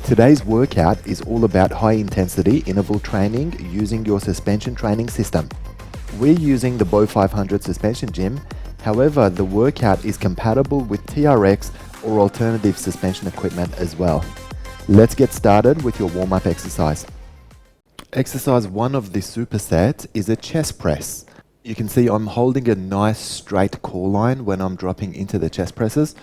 Today's workout is all about high intensity interval training using your suspension training system. We're using the Bow500 suspension gym, however the workout is compatible with TRX or alternative suspension equipment as well. Let's get started with your warm-up exercise. Exercise 1 of the superset is a chest press. You can see I'm holding a nice straight core line when I'm dropping into the chest presses.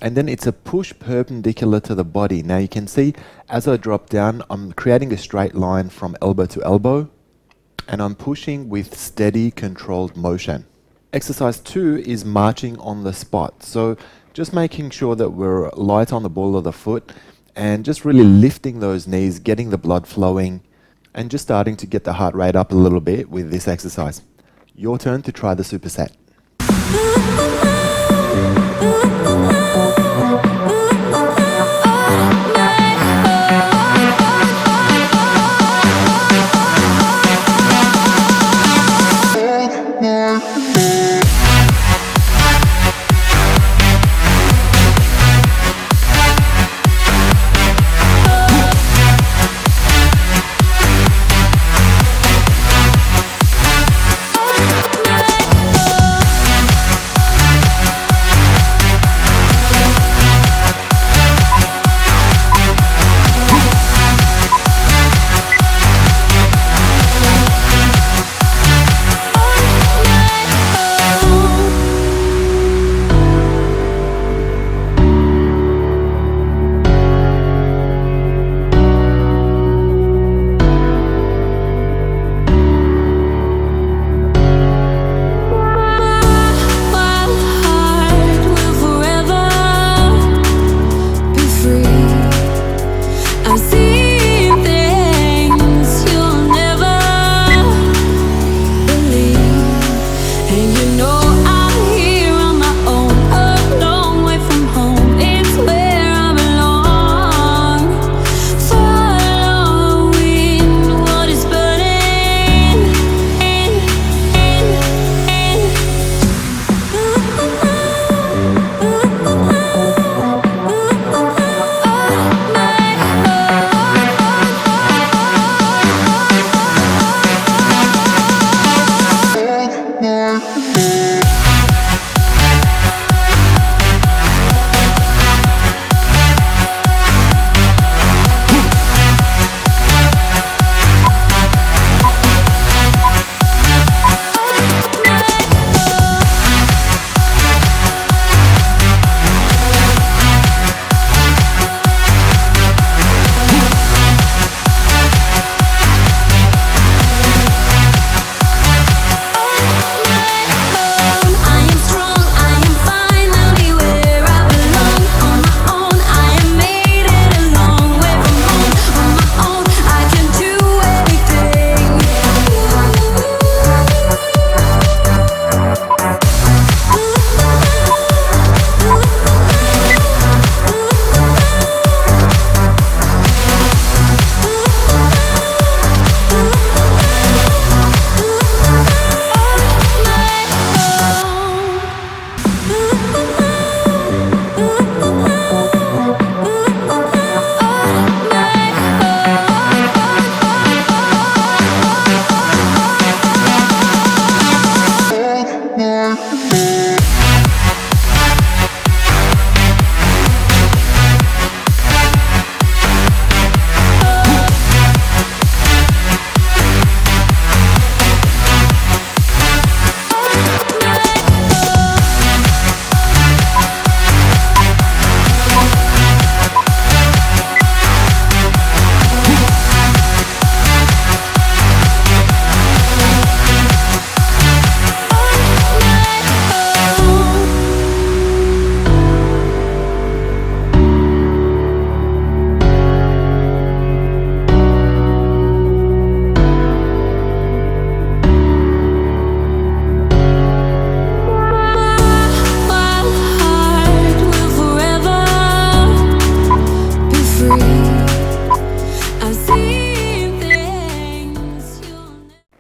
And then it's a push perpendicular to the body. Now you can see as I drop down, I'm creating a straight line from elbow to elbow, and I'm pushing with steady, controlled motion. Exercise 2 is marching on the spot. So just making sure that we're light on the ball of the foot and just really lifting those knees, getting the blood flowing, and just starting to get the heart rate up a little bit with this exercise. Your turn to try the superset.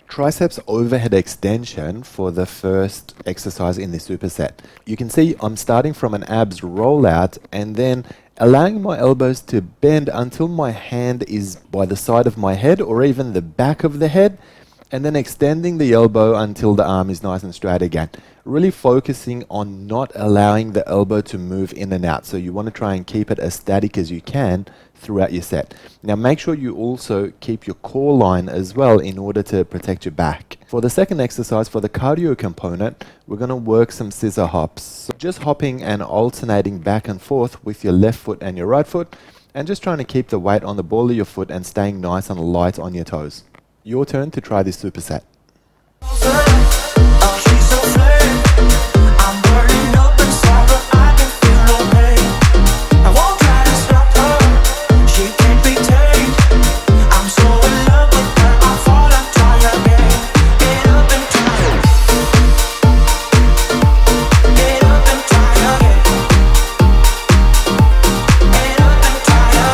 Triceps overhead extension for the first exercise in the superset. You can see I'm starting from an abs rollout and then allowing my elbows to bend until my hand is by the side of my head or even the back of the head, and then extending the elbow until the arm is nice and straight again. Really focusing on not allowing the elbow to move in and out. So you want to try and keep it as static as you can throughout your set. Now make sure you also keep your core line as well in order to protect your back. For the second exercise, for the cardio component, we're going to work some scissor hops. So just hopping and alternating back and forth with your left foot and your right foot, and just trying to keep the weight on the ball of your foot and staying nice and light on your toes. Your turn to try this superset. She's a roller coaster. Oh, she's a flame. I'm burning up inside, but I can feel no pain. I won't try to stop her. She can't be tamed. I'm so in love with her. I fall and try again. Get up and try again. Get up and try again. Get up and try again.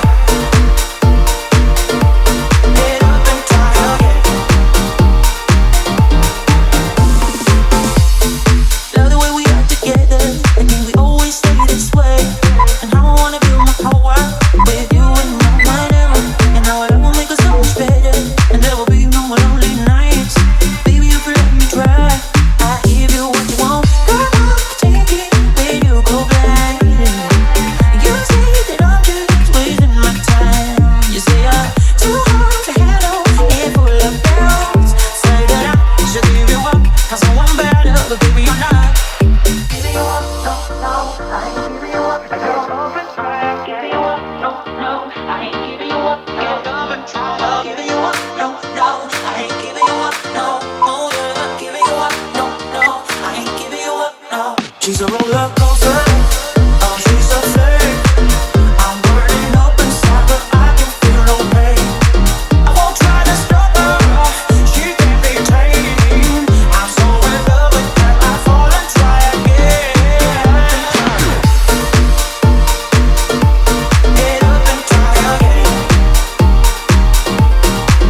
She's a roller coaster. Oh, she's a flame. I'm burning up inside, but I can feel no pain. I won't try to stop her. She can't be tamed. I'm so in love with her. I fall and try again. Get up and try again. Get up and try again.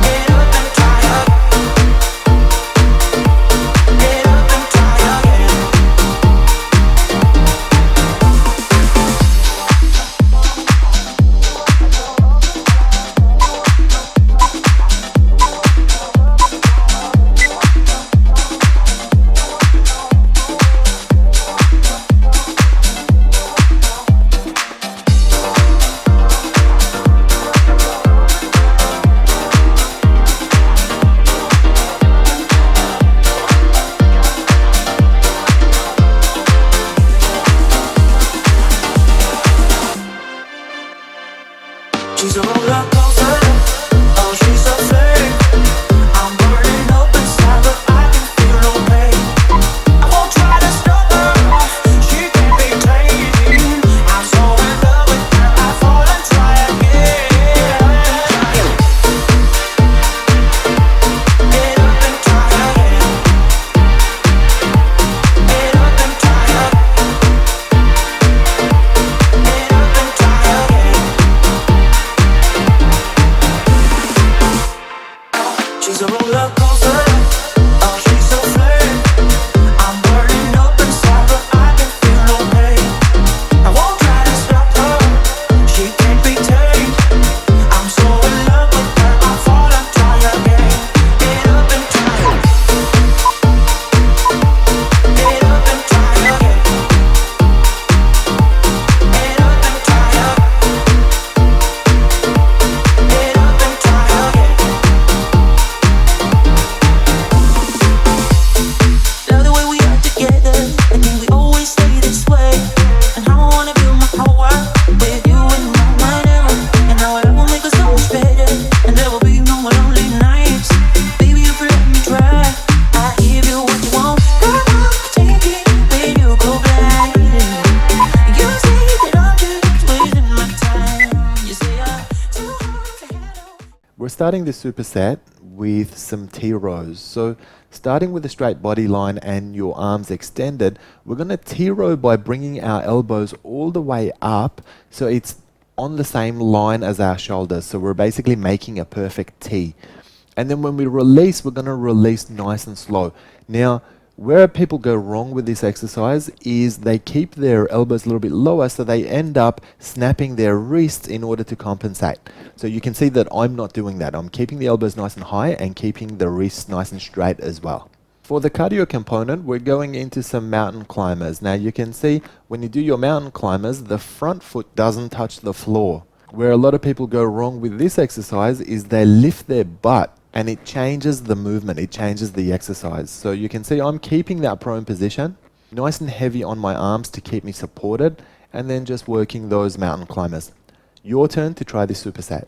Get up and try again. She's a roller coaster. Oh, she's a flame. I'm burning up inside, but I can feel no pain. I won't try to stop her. She can't be tamed. I'm so in love with her. I fall and try again. Get up and try. Get up and try again. Get up and try again. Get up and try again. Love the way we are together. I think we always stay this way. And how I wanna build my whole world with you and my never. And now I will make us so much better. And there will be no more lonely nights. Baby, if you let me try, I give you what you want. Girl, I'll take it when you go blind. You say that I'm just wasting my time. You say I'm too hard to handle. We're starting this superset with some T-rows. So starting with a straight body line and your arms extended, we're going to T-row by bringing our elbows all the way up so it's on the same line as our shoulders. So we're basically making a perfect T. And then when we release, we're going to release nice and slow. Now, Where people go wrong with this exercise is they keep their elbows a little bit lower, so they end up snapping their wrists in order to compensate. So you can see that I'm not doing that. I'm keeping the elbows nice and high and keeping the wrists nice and straight as well. For the cardio component, we're going into some mountain climbers. Now you can see when you do your mountain climbers, the front foot doesn't touch the floor. Where a lot of people go wrong with this exercise is they lift their butt, and it changes the movement, it changes the exercise. So you can see I'm keeping that prone position, nice and heavy on my arms to keep me supported, and then just working those mountain climbers. Your turn to try this superset.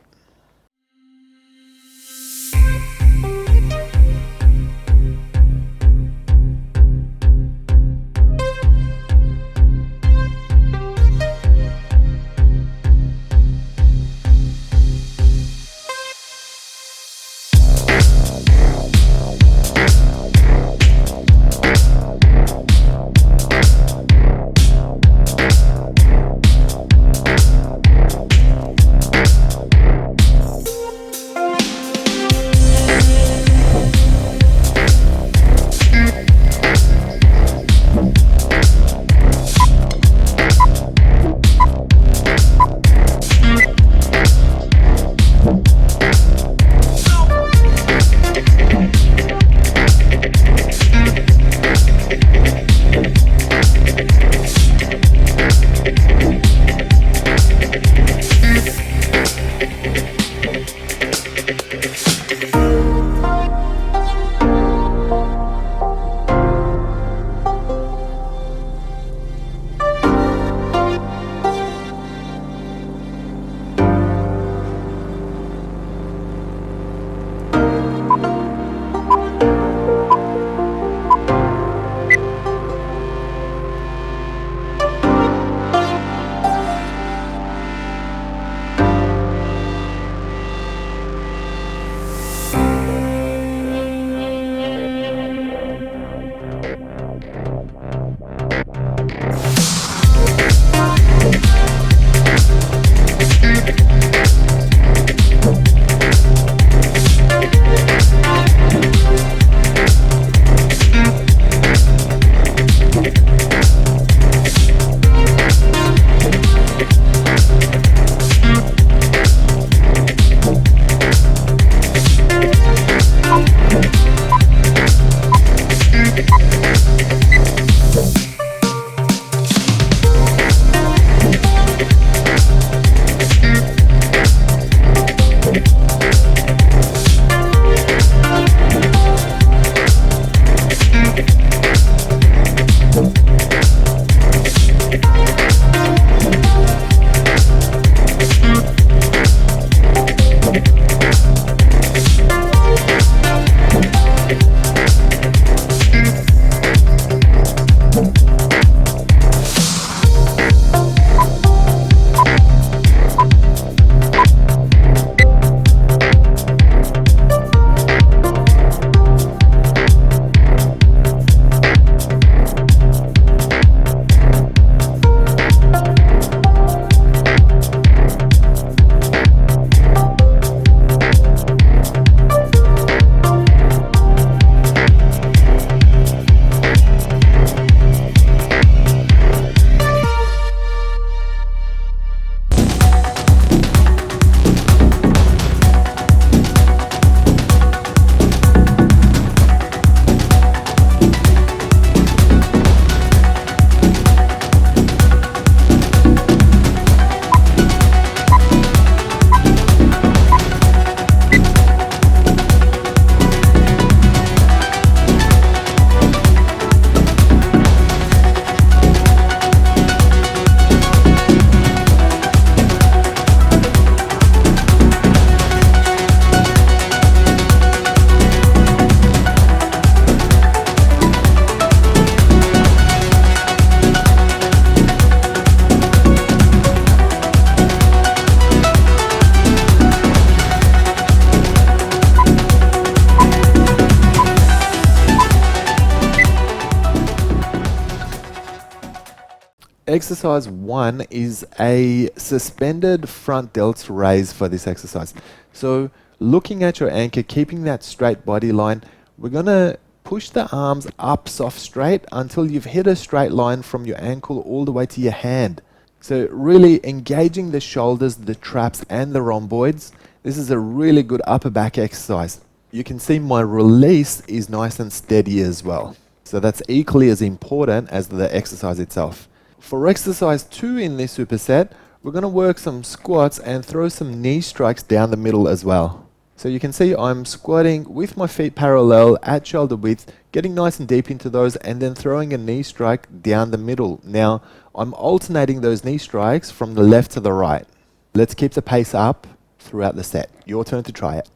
Exercise 1 is a suspended front delts raise for this exercise. So looking at your anchor, keeping that straight body line, we're going to Push the arms up soft straight until you've hit a straight line from your ankle all the way to your hand. So really engaging the shoulders, the traps and the rhomboids. This is a really good upper back exercise. You can see my release is nice and steady as well. So that's equally as important as the exercise itself. For exercise 2 in this superset, we're going to work some squats and throw some knee strikes down the middle as well. So you can see I'm squatting with my feet parallel at shoulder width, getting nice and deep into those and then throwing a knee strike down the middle. Now I'm alternating those knee strikes from the left to the right. Let's keep the pace up throughout the set. Your turn to try it.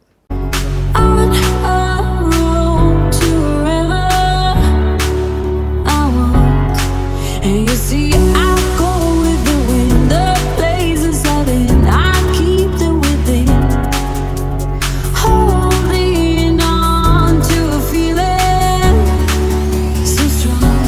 And you see, I go with the wind, the blazes southern, I keep them within, holding on to a feeling so strong.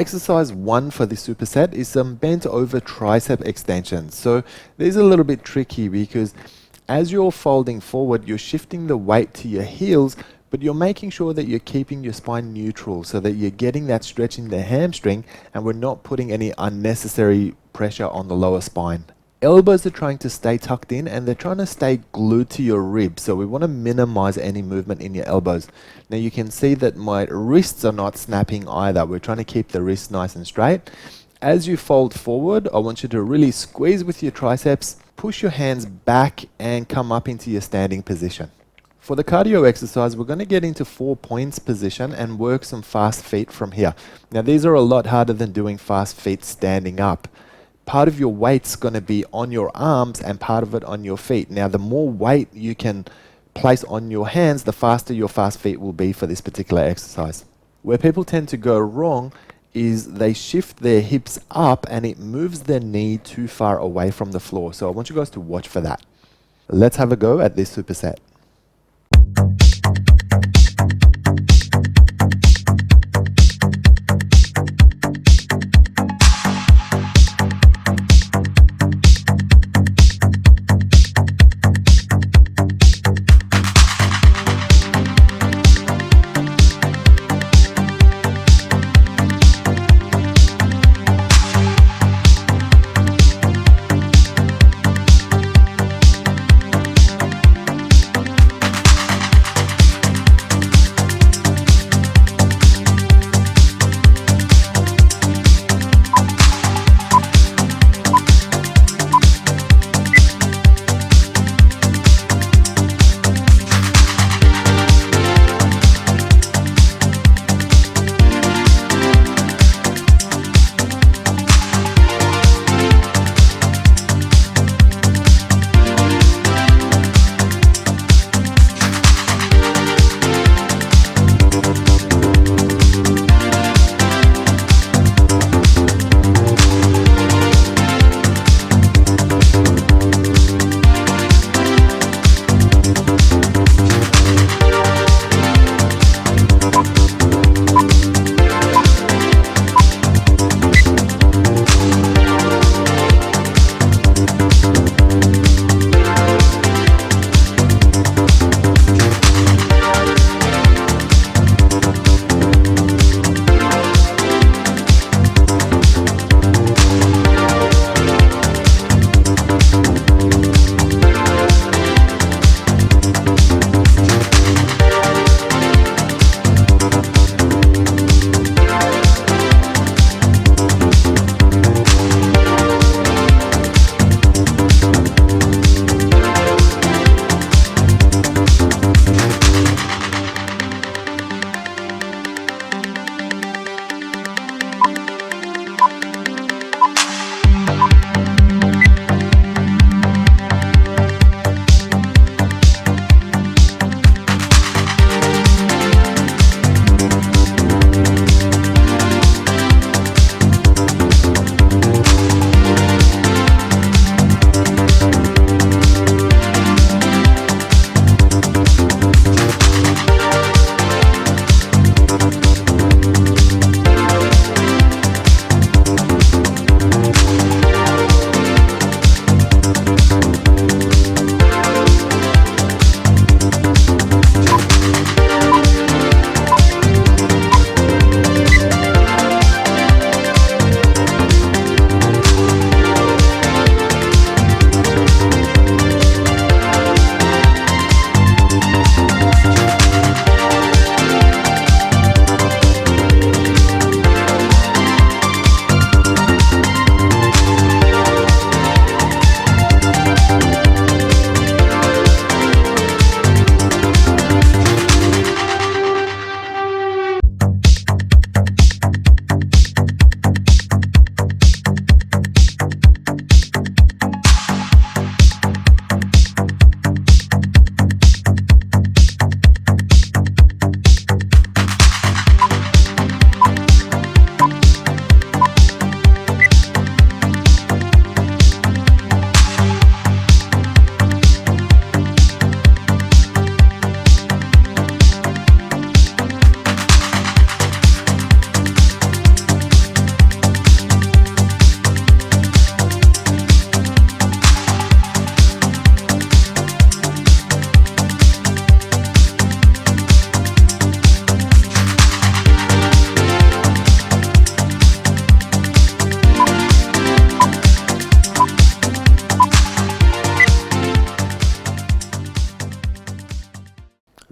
exercise 1 for the superset is some bent over tricep extensions. So these are a little bit tricky because as you're folding forward, you're shifting the weight to your heels, but you're making sure that you're keeping your spine neutral so that you're getting that stretch in the hamstring and we're not putting any unnecessary pressure on the lower spine. Elbows are trying to stay tucked in and they're trying to stay glued to your ribs, so we want to minimize any movement in your elbows. Now you can see that my wrists are not snapping either. We're trying to keep the wrists nice and straight. As you fold forward, I want you to really squeeze with your triceps, push your hands back and come up into your standing position. For the cardio exercise, we're going to get into 4 points position and work some fast feet from here. Now these are a lot harder than doing fast feet standing up. Part of your weight's going to be on your arms and part of it on your feet. Now the more weight you can place on your hands, the faster your fast feet will be for this particular exercise. Where people tend to go wrong is they shift their hips up and it moves their knee too far away from the floor. So I want you guys to watch for that. Let's have a go at this superset.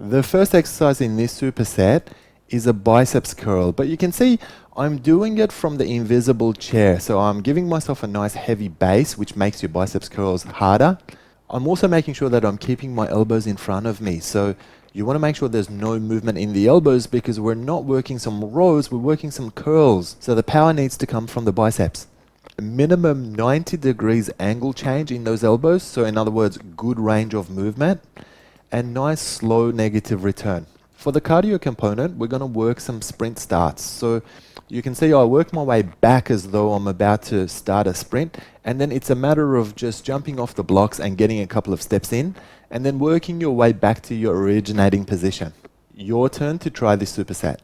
The first exercise in this superset is a biceps curl, but you can see I'm doing it from the invisible chair. So I'm giving myself a nice heavy base, which makes your biceps curls harder. I'm also making sure that I'm keeping my elbows in front of me. So you want to make sure there's no movement in the elbows because we're not working some rows, we're working some curls. So the power needs to come from the biceps. A minimum 90 degrees angle change in those elbows. So in other words, good range of movement and nice slow negative return. For the cardio component, we're going to work some sprint starts. So you can see I work my way back as though I'm about to start a sprint, and then it's a matter of just jumping off the blocks and getting a couple of steps in, and then working your way back to your originating position. Your turn to try this superset.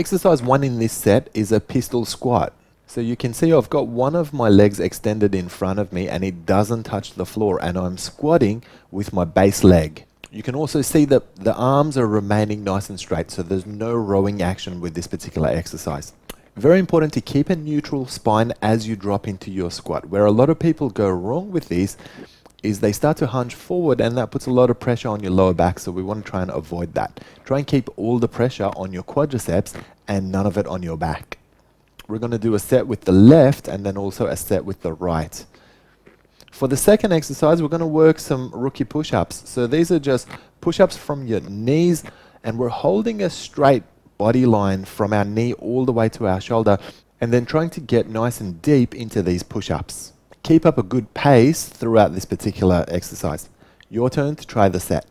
Exercise 1 in this set is a pistol squat. So you can see I've got one of my legs extended in front of me and it doesn't touch the floor, and I'm squatting with my base leg. You can also see that the arms are remaining nice and straight, so there's no rowing action with this particular exercise. Very important to keep a neutral spine as you drop into your squat. Where a lot of people go wrong with these is they start to hunch forward, and that puts a lot of pressure on your lower back, so we want to try and avoid that. Try and keep all the pressure on your quadriceps and none of it on your back. We're going to do a set with the left and then also a set with the right. For the second exercise, we're going to work some rookie push-ups. So these are just push-ups from your knees, and we're holding a straight body line from our knee all the way to our shoulder, and then trying to get nice and deep into these push-ups. Keep up a good pace throughout this particular exercise. Your turn to try the set.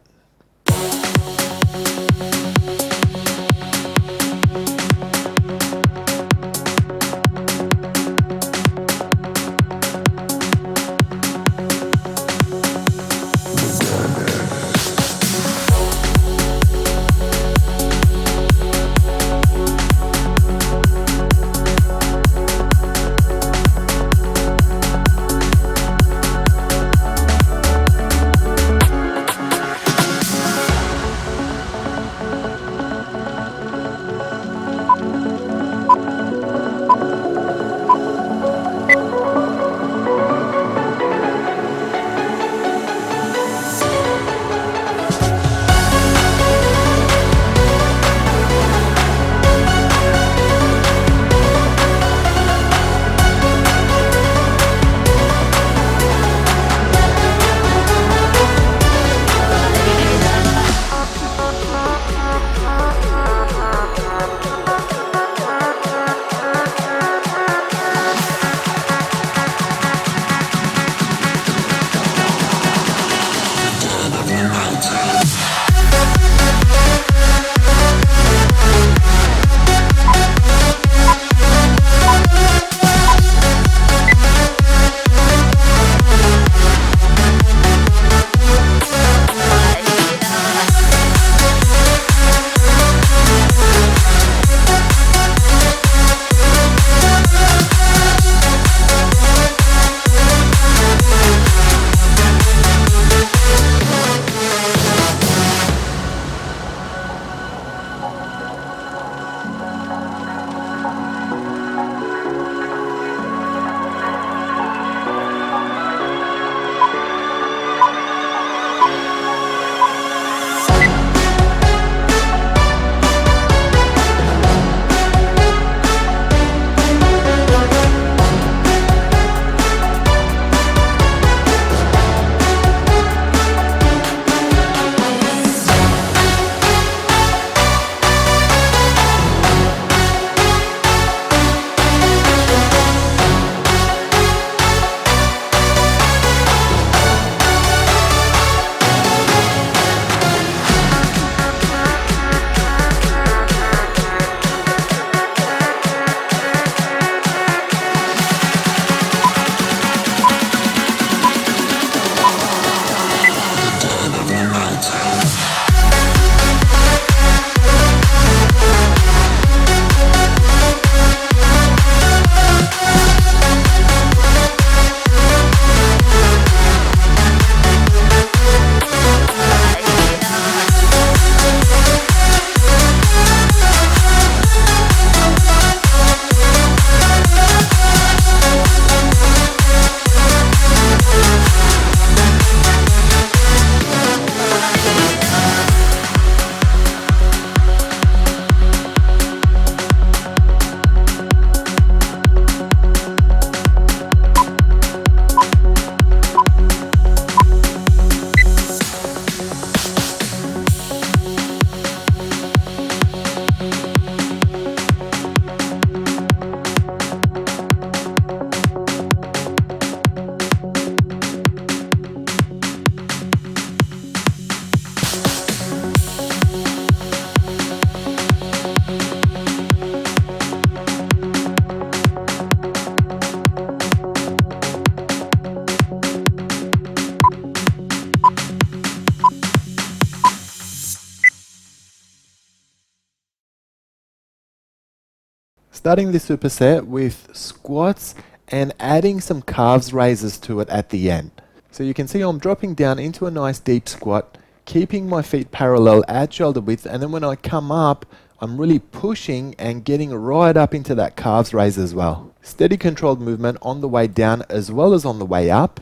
Starting this superset with squats and adding some calves raises to it at the end. So you can see I'm dropping down into a nice deep squat, keeping my feet parallel at shoulder width, and then when I come up, I'm really pushing and getting right up into that calves raise as well. Steady controlled movement on the way down as well as on the way up.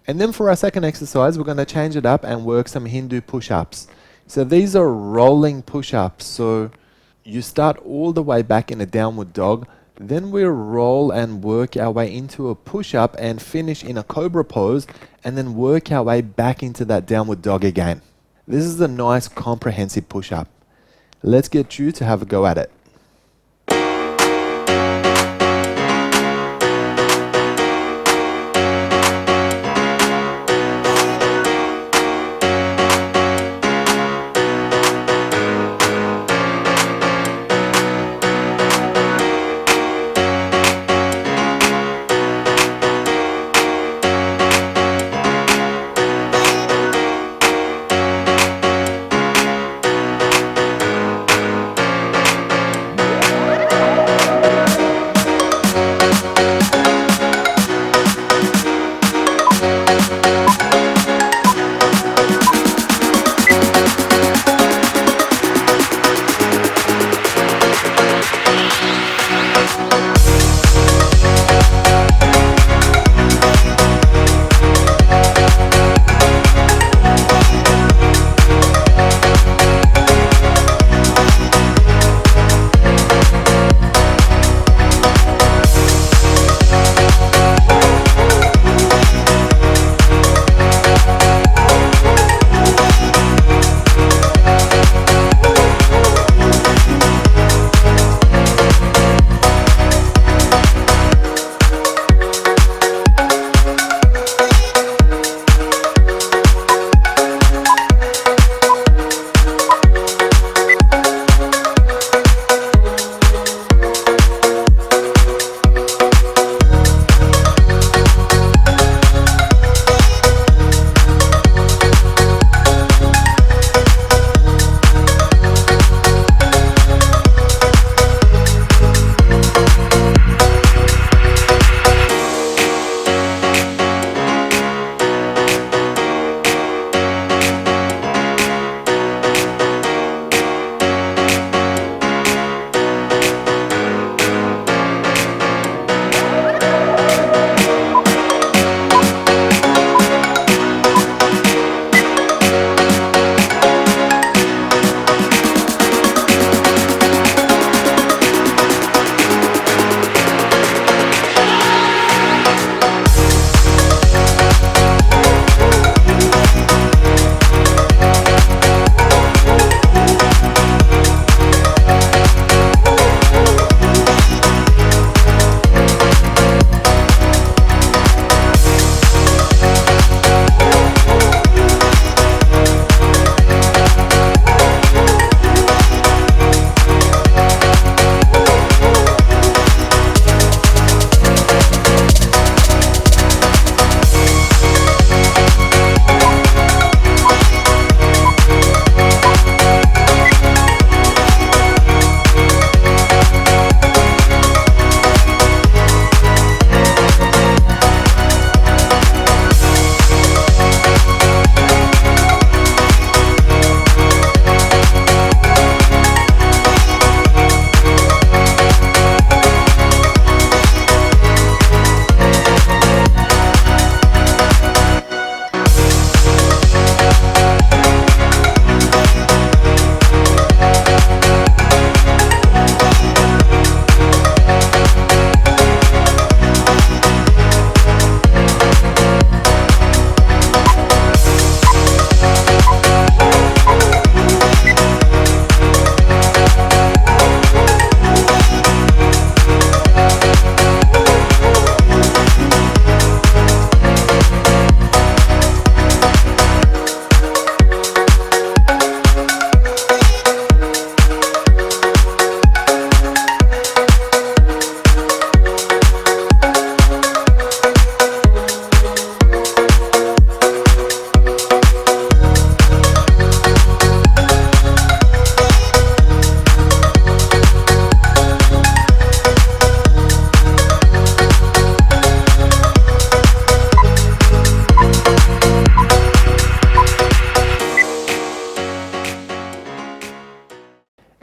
And then for our second exercise, we're going to change it up and work some Hindu push-ups. So these are rolling push-ups. So you start all the way back in a downward dog, then we'll roll and work our way into a push-up and finish in a cobra pose, and then work our way back into that downward dog again. This is a nice comprehensive push-up. Let's get you to have a go at it.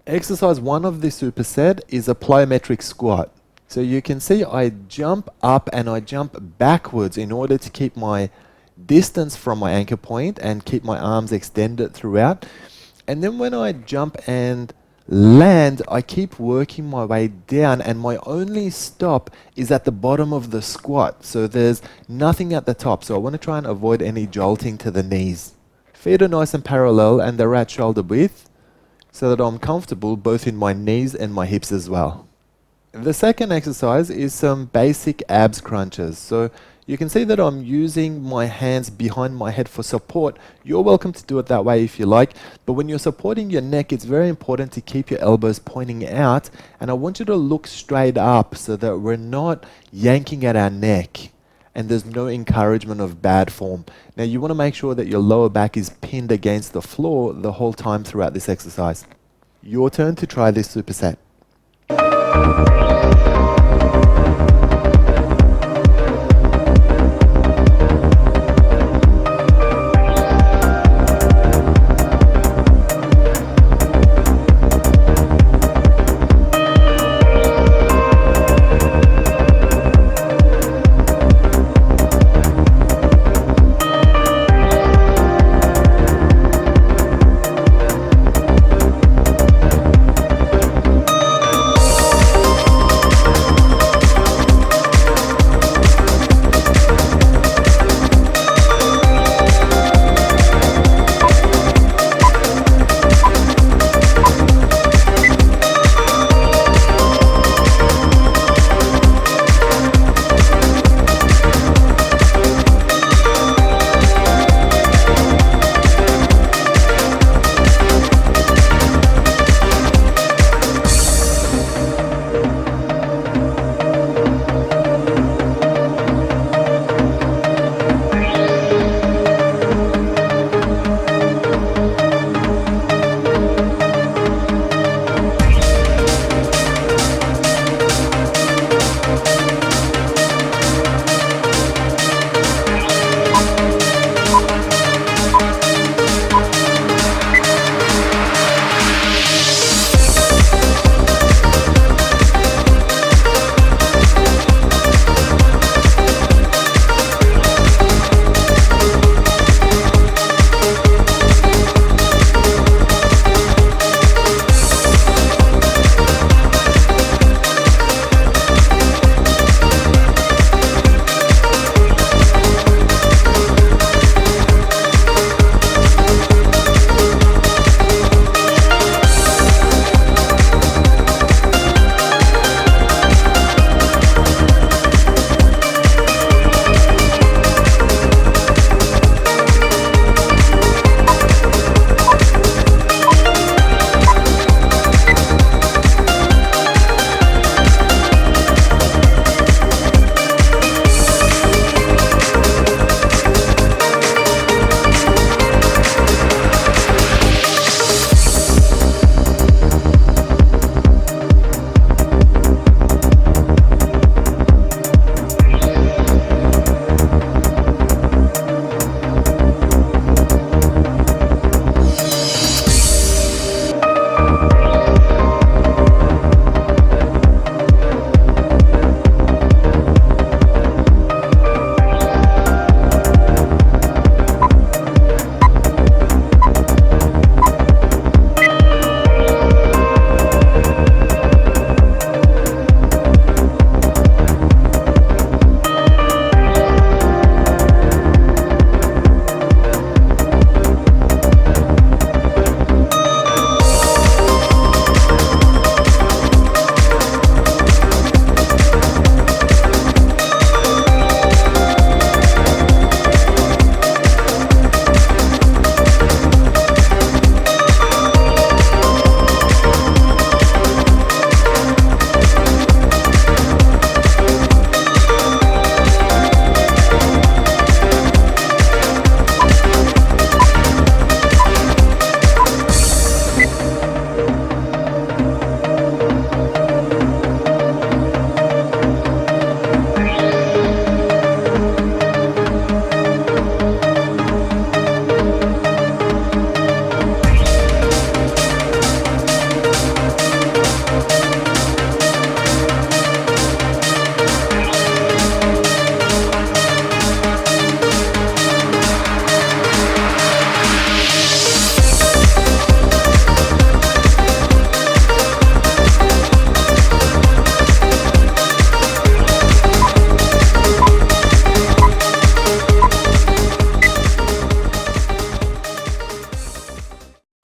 Exercise 1 of this superset is a plyometric squat. So you can see I jump up and I jump backwards in order to keep my distance from my anchor point and keep my arms extended throughout. And then when I jump and land, I keep working my way down, and my only stop is at the bottom of the squat. So there's nothing at the top. So I want to try and avoid any jolting to the knees. Feet are nice and parallel and they're at shoulder width so that I'm comfortable both in my knees and my hips as well. The second exercise is some basic abs crunches. So you can see that I'm using my hands behind my head for support. You're welcome to do it that way if you like, but when you're supporting your neck, it's very important to keep your elbows pointing out, and I want you to look straight up so that we're not yanking at our neck and there's no encouragement of bad form. Now you want to make sure that your lower back is pinned against the floor the whole time throughout this exercise. Your turn to try this superset.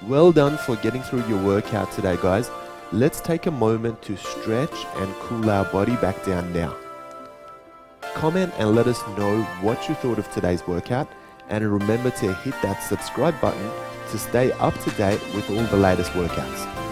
Well done for getting through your workout today, guys. Let's take a moment to stretch and cool our body back down now. Comment and let us know what you thought of today's workout, and remember to hit that subscribe button to stay up to date with all the latest workouts.